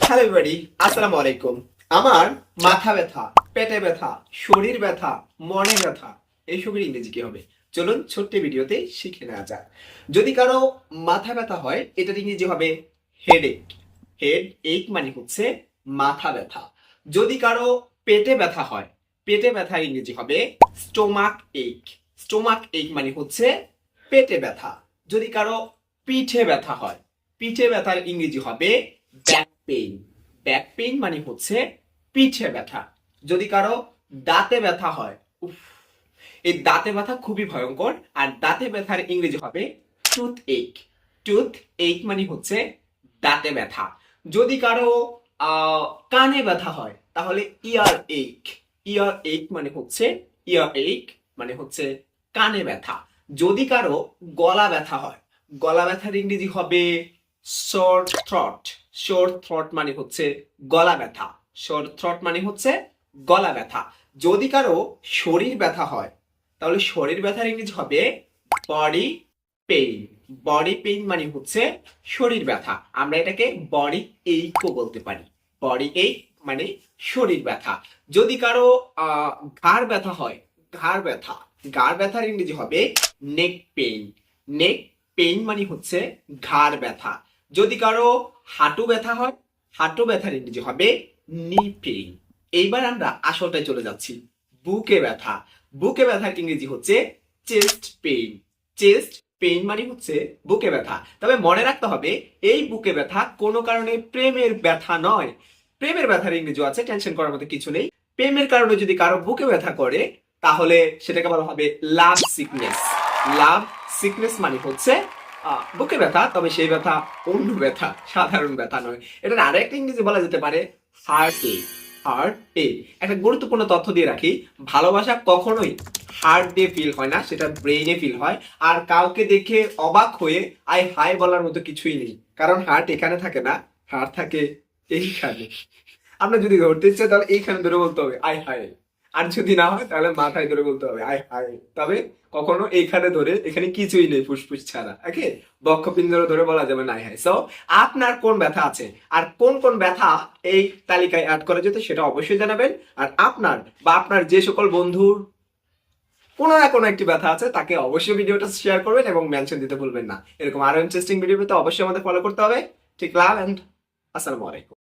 Hello everybody, আসসালামু আলাইকুম। আমার মাথা ব্যথা, পেটে ব্যথা, শরীর ব্যথা, মনে ব্যথা এইসবের ইংরেজি কি হবে? চলুন ছোট্ট ভিডিওতে শিখে নেওয়া যাক। যদি কারো মাথা ব্যথা হয়, এটার ইংরেজি হবে হেডেক। হেড এক মানে হচ্ছে মাথা ব্যথা। যদি কারো পেটে ব্যথা হয়, পেটে ব্যথার ইংরেজি হবে স্টোমাক এক। স্টোমাক এক মানে হচ্ছে পেটে ব্যথা। যদি কারো পিঠে ব্যথা হয়, পিঠে ব্যথার ইংরেজি হবে ব্যাক পেইন। ব্যাক পেইন মানে হচ্ছে পিঠে ব্যথা। যদি কারো দাঁতে ব্যথা হয়, উফ, এই দাঁতে ব্যথা খুবই ভয়ঙ্কর। আর দাঁতে ব্যথার ইংরেজি হবে টুথ এক। টুথ এক মানে হচ্ছে দাঁতে ব্যথা। যদি কারো কানে ব্যথা হয়, তাহলে ইয়ার এক। ইয়ার এক মানে হচ্ছে ইয়ার এক মানে হচ্ছে কানে ব্যথা। যদি কারো গলা ব্যথা হয়, গলা ব্যথার ইংরেজি হবে শর্ট থ্রট। শর্ট থ্রট মানে হচ্ছে গলা ব্যথা। শর্ট থ্রট মানে হচ্ছে গলা ব্যথা। যদি কারো শরীর ব্যথা হয়, তাহলে শরীর ব্যথার ইংরেজি হবে বডি পেইন। বডি পেইন মানে হচ্ছে শরীর ব্যথা। আমরা এটাকে বডি এইকও বলতে পারি। বডি এই মানে শরীর ব্যথা। যদি কারো ঘাড় ব্যথা হয়, ঘাড় ব্যথা, ঘাড় ব্যথার ইংরেজি হবে নেক পেইন। নেক পেইন মানে হচ্ছে ঘাড় ব্যথা। যদি কারো হাঁটু ব্যথা হয়, হাঁটু ব্যথার ইংরেজি হবে নি পেইন। এইবার আমরা আসলটায় চলে যাচ্ছি, বুকে ব্যথা। বুকে ব্যথার ইংরেজি হচ্ছে চেস্ট পেইন। চেস্ট পেইন মানে হচ্ছে বুকে ব্যথা। তবে মনে রাখতে হবে, এই বুকে ব্যথা কোনো কারণে প্রেমের ব্যথা নয়। প্রেমের ব্যথার ইংরেজি আছে, টেনশন করার মতো কিছু নেই। প্রেমের কারণে যদি কারো বুকে ব্যথা করে, তাহলে সেটাকে বলা হবে লাভ সিকনেস। লাভ সিকনেস মানে হচ্ছে বুকে ব্যথা, তবে সেই ব্যথা অন্য ব্যথা, সাধারণ ব্যথা নয়। এটার আরেকটা ইংরেজি বলা যেতে পারে হার্ট এক। হার্ট এক। একটা গুরুত্বপূর্ণ তথ্য দিয়ে রাখি, ভালোবাসা কখনোই হার্ট দিয়ে ফিল হয় না, সেটা ব্রেইনে ফিল হয়। আর কাউকে দেখে অবাক হয়ে আই হাই বলার মতো কিছুই নেই, কারণ হার্ট এখানে থাকে না, হার্ট থাকে এইখানে। আপনার যদি ধরতে ইচ্ছে তাহলে এইখানে ধরে বলতে হবে আই হাই। আর যদি না হয় তাহলে মাথায় ধরে বলতে হবে আই হাই। তবে কখনো এইখানে ধরে, এখানে কিছুই নেই ফুসফুস ছাড়া, ওকে, বক্ষপিঞ্জর ধরে বলা যাবে না আই হাই। সো আপনার কোন ব্যথা আছে আর কোন কোন ব্যথা এই তালিকায় অ্যাড করা যেত সেটা অবশ্যই জানাবেন। আর আপনার বা আপনার যে সকল বন্ধুর কোনো না কোনো একটি ব্যথা আছে, তাকে অবশ্যই ভিডিওটা শেয়ার করবেন এবং মেনশন দিতে ভুলবেন না। এরকম আরো ইন্টারেস্টিং ভিডিও পেতে অবশ্যই আমাদের ফলো করতে হবে। ঠিক লাভ এন্ড আসসালামু আলাইকুম।